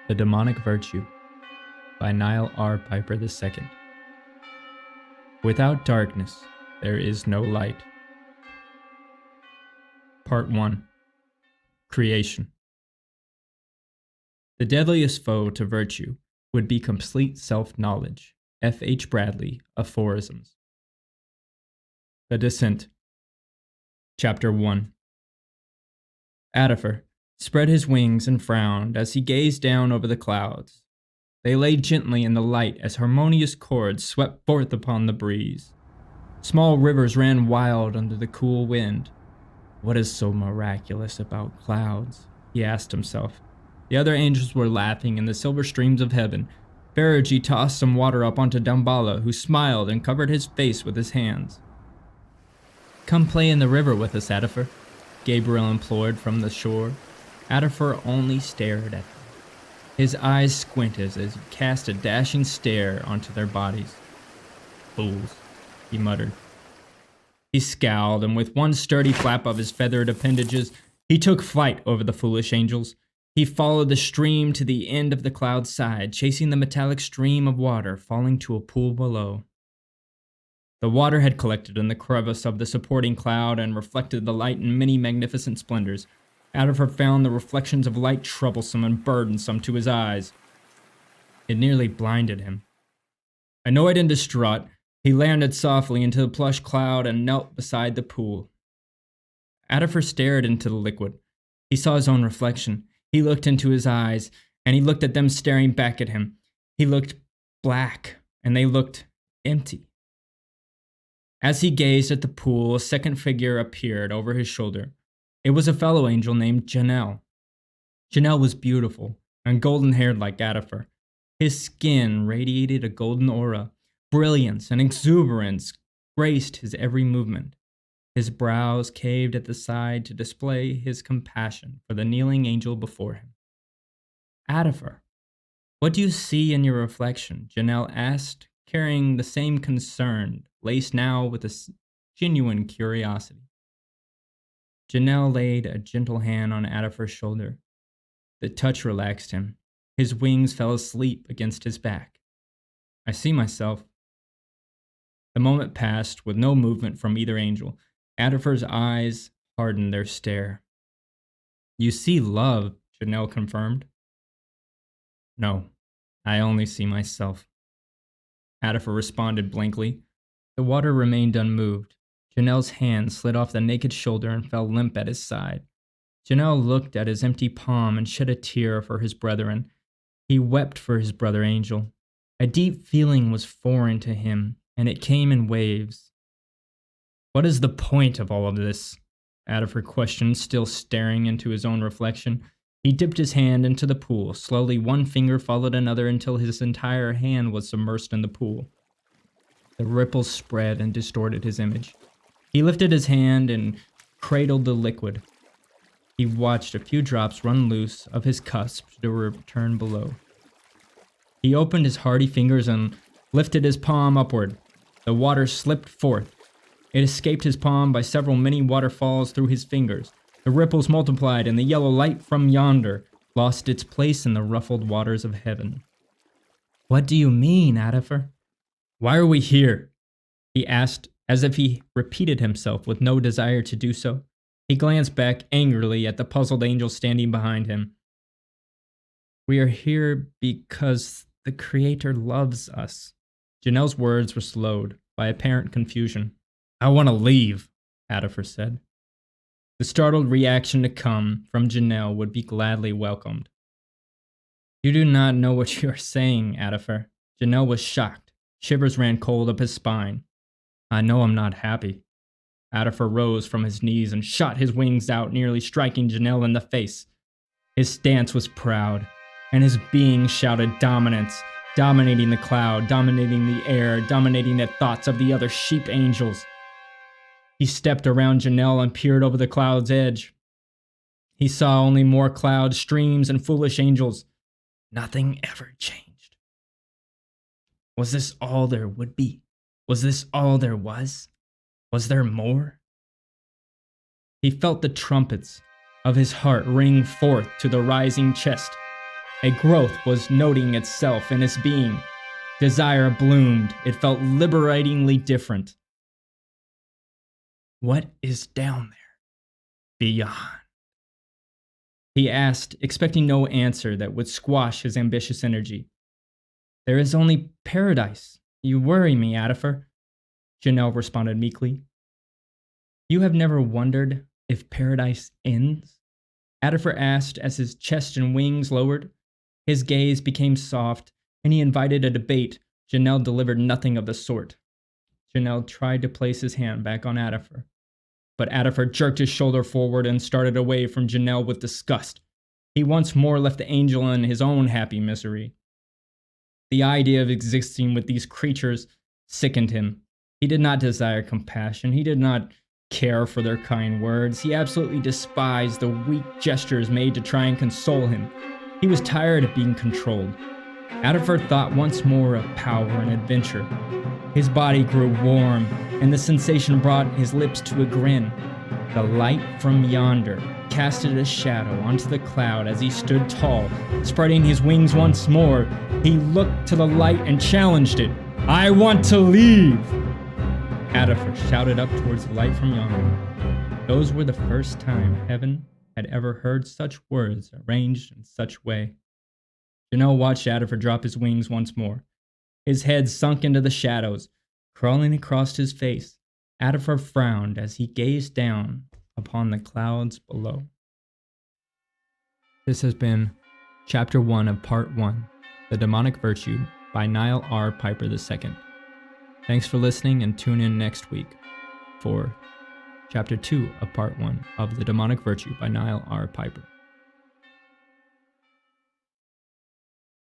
The Demonic Virtue by Knial R. Piper II. Without darkness, there is no light. Part 1. Creation. The deadliest foe to virtue would be complete self-knowledge. F. H. Bradley, Aphorisms. The Descent. Chapter 1. Addifer spread his wings and frowned as he gazed down over the clouds. They lay gently in the light as harmonious chords swept forth upon the breeze. Small rivers ran wild under the cool wind. What is so miraculous about clouds? He asked himself. The other angels were laughing in the silver streams of heaven. Ferigi tossed some water up onto Damballa, who smiled and covered his face with his hands. "Come play in the river with us, Addifer," Gabriel implored from the shore. Addifer only stared at them. His eyes squinted as he cast a dashing stare onto their bodies. "Fools," he muttered. He scowled, and with one sturdy flap of his feathered appendages, he took flight over the foolish angels. He followed the stream to the end of the cloud's side, chasing the metallic stream of water falling to a pool below. The water had collected in the crevice of the supporting cloud and reflected the light in many magnificent splendors. Addifer found the reflections of light troublesome and burdensome to his eyes. It nearly blinded him. Annoyed and distraught, he landed softly into the plush cloud and knelt beside the pool. Addifer stared into the liquid. He saw his own reflection. He looked into his eyes, and he looked at them staring back at him. He looked black, and they looked empty. As he gazed at the pool, a second figure appeared over his shoulder. It was a fellow angel named Knial. Knial was beautiful and golden-haired like Addifer. His skin radiated a golden aura. Brilliance and exuberance graced his every movement. His brows caved at the side to display his compassion for the kneeling angel before him. "Addifer, what do you see in your reflection?" Knial asked, carrying the same concern, laced now with a genuine curiosity. Knial laid a gentle hand on Addifer's shoulder. The touch relaxed him. His wings fell asleep against his back. "I see myself." The moment passed with no movement from either angel. Addifer's eyes hardened their stare. "You see love," Knial confirmed. "No, I only see myself," Addifer responded blankly. The water remained unmoved. Knial's hand slid off the naked shoulder and fell limp at his side. Knial looked at his empty palm and shed a tear for his brethren. He wept for his brother angel. A deep feeling was foreign to him, and it came in waves. "What is the point of all of this?" Addifer questioned, still staring into his own reflection. He dipped his hand into the pool. Slowly, one finger followed another until his entire hand was submersed in the pool. The ripples spread and distorted his image. He lifted his hand and cradled the liquid. He watched a few drops run loose of his cusp to return below. He opened his hardy fingers and lifted his palm upward. The water slipped forth. It escaped his palm by several mini waterfalls through his fingers. The ripples multiplied, and the yellow light from yonder lost its place in the ruffled waters of heaven. "What do you mean, Addifer? Why are we here?" he asked, as if he repeated himself with no desire to do so. He glanced back angrily at the puzzled angel standing behind him. "We are here because the Creator loves us." Knial's words were slowed by apparent confusion. "I want to leave," Addifer said. The startled reaction to come from Knial would be gladly welcomed. "You do not know what you are saying, Addifer." Knial was shocked. Shivers ran cold up his spine. "I know I'm not happy." Addifer rose from his knees and shot his wings out, nearly striking Knial in the face. His stance was proud, and his being shouted dominance, dominating the cloud, dominating the air, dominating the thoughts of the other sheep angels. He stepped around Knial and peered over the cloud's edge. He saw only more cloud streams and foolish angels. Nothing ever changed. Was this all there would be? Was this all there was? Was there more? He felt the trumpets of his heart ring forth to the rising chest. A growth was noting itself in his being. Desire bloomed. It felt liberatingly different. What is down there? Beyond? He asked, expecting no answer that would squash his ambitious energy. There is only paradise. You worry me, Addifer, Janelle responded meekly. You have never wondered if paradise ends? Addifer asked as his chest and wings lowered. His gaze became soft, and he invited a debate. Janelle delivered nothing of the sort. Janelle tried to place his hand back on Addifer, but Addifer jerked his shoulder forward and started away from Janelle with disgust. He once more left the angel in his own happy misery. The idea of existing with these creatures sickened him. He did not desire compassion. He did not care for their kind words. He absolutely despised the weak gestures made to try and console him. He was tired of being controlled. Addifer thought once more of power and adventure. His body grew warm, and the sensation brought his lips to a grin. The light from yonder casted a shadow onto the cloud as he stood tall, spreading his wings once more. He looked to the light and challenged it. I want to leave! Addifer shouted up towards the light from yonder. Those were the first time heaven had ever heard such words arranged in such way. Janelle watched Addifer drop his wings once more. His head sunk into the shadows, crawling across his face. Addifer frowned as he gazed down upon the clouds below. This has been Chapter 1 of Part 1, The Demonic Virtue by Knial R. Piper II. Thanks for listening, and tune in next week for Chapter 2 of Part 1 of The Demonic Virtue by Knial R. Piper.